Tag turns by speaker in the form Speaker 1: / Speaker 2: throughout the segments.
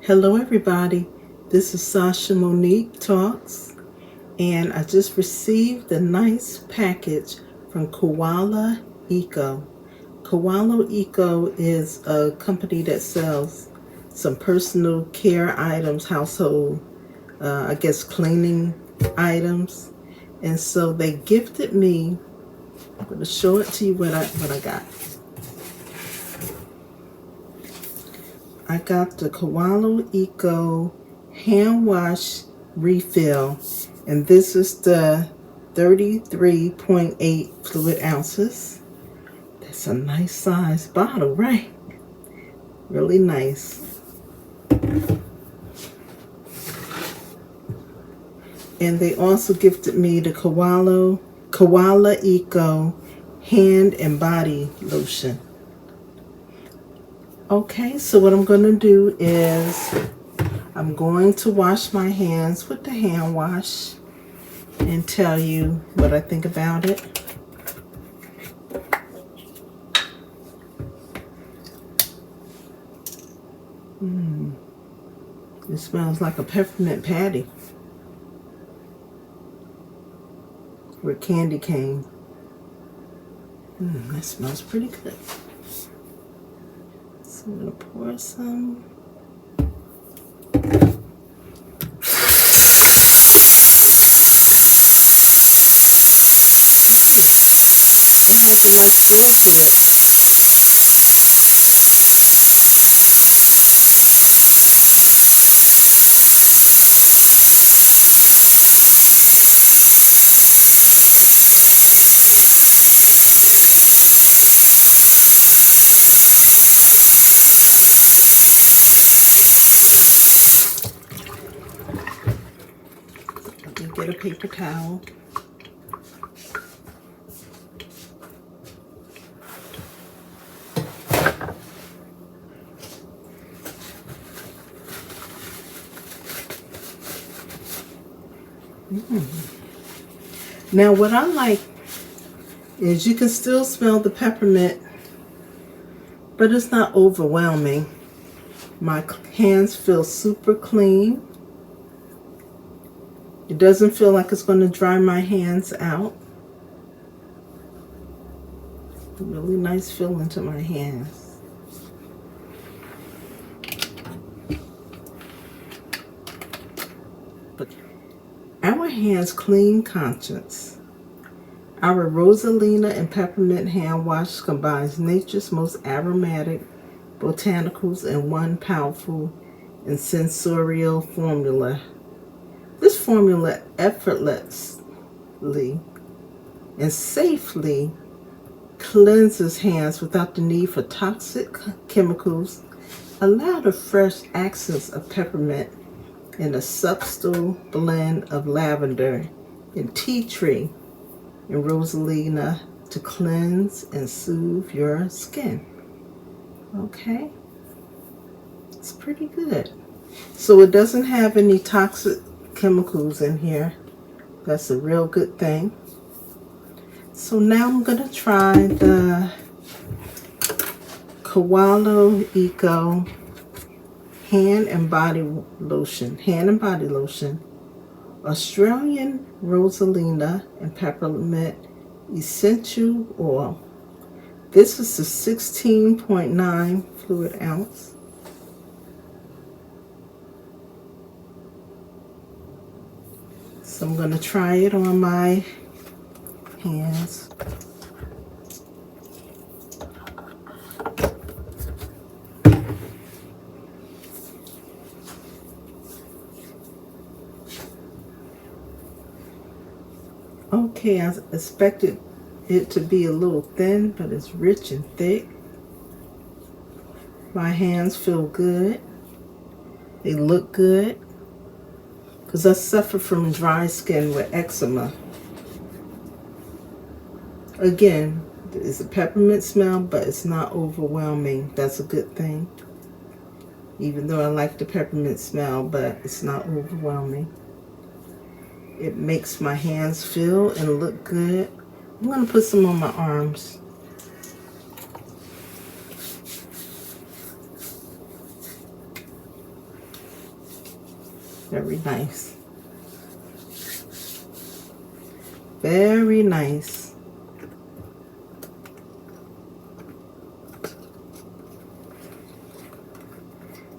Speaker 1: Hello everybody, this is SashaMoniqueTalks, and I just received a nice package from Koala Eco. Koala Eco is a company that sells some personal care items, household, cleaning items. And so they gifted me, I'm going to show it to you what I got. I got the Koala Eco hand wash refill, and this is the 33.8 fluid ounces. That's a nice size bottle, right? Really nice. And they also gifted me the Koala Eco Hand and Body Lotion. Okay, so what I'm going to do is I'm going to wash my hands with the hand wash and tell you what I think about it. It smells like a peppermint patty with candy cane. That smells pretty good. So I'm going to pour some. It has a nice smell to it. Let me get a paper towel. Now what I like is you can still smell the peppermint, but it's not overwhelming. My hands feel super clean. It doesn't feel like it's going to dry my hands out. Really nice feeling to my hands. But our hands clean conscience. Our Rosalina and Peppermint hand wash combines nature's most aromatic botanicals in one powerful and sensorial formula. This formula effortlessly and safely cleanses hands without the need for toxic chemicals. Allow the fresh accents of peppermint and a subtle blend of lavender and tea tree and Rosalina to cleanse and soothe your skin. Okay, it's pretty good. So it doesn't have any toxic chemicals in here. That's a real good thing. So now I'm going to try the Koala Eco Hand and Body Lotion. Australian Rosalina and Peppermint Essential Oil. This is the 16.9 fluid ounce. So I'm going to try it on my hands. Okay, I expected it to be a little thin, but it's rich and thick. My hands feel good. They look good. Because I suffer from dry skin with eczema. Again, it's a peppermint smell, but it's not overwhelming. That's a good thing. Even though I like the peppermint smell, but it's not overwhelming. It makes my hands feel and look good. I'm going to put some on my arms. Very nice. Very nice.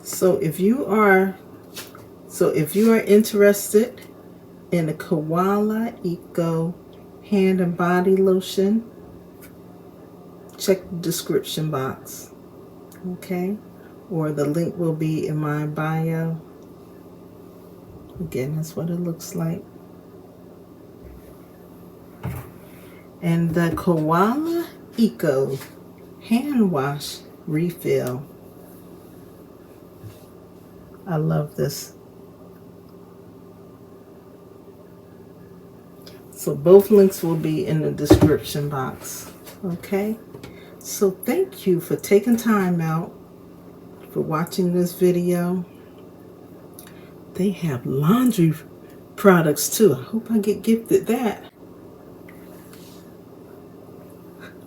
Speaker 1: So if you are interested in a Koala Eco Hand and Body Lotion, check the description box, okay? Or the link will be in my bio. Again, that's what it looks like. And the Koala Eco hand wash refill. I love this. So both links will be in the description box. Okay? So thank you for taking time out for watching this video. They have laundry products too. I hope I get gifted that.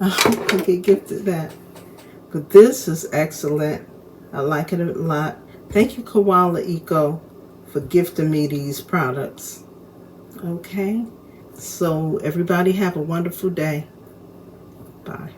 Speaker 1: I hope I get gifted that. But this is excellent. I like it a lot. Thank you, Koala Eco, for gifting me these products. Okay? So everybody have a wonderful day. Bye.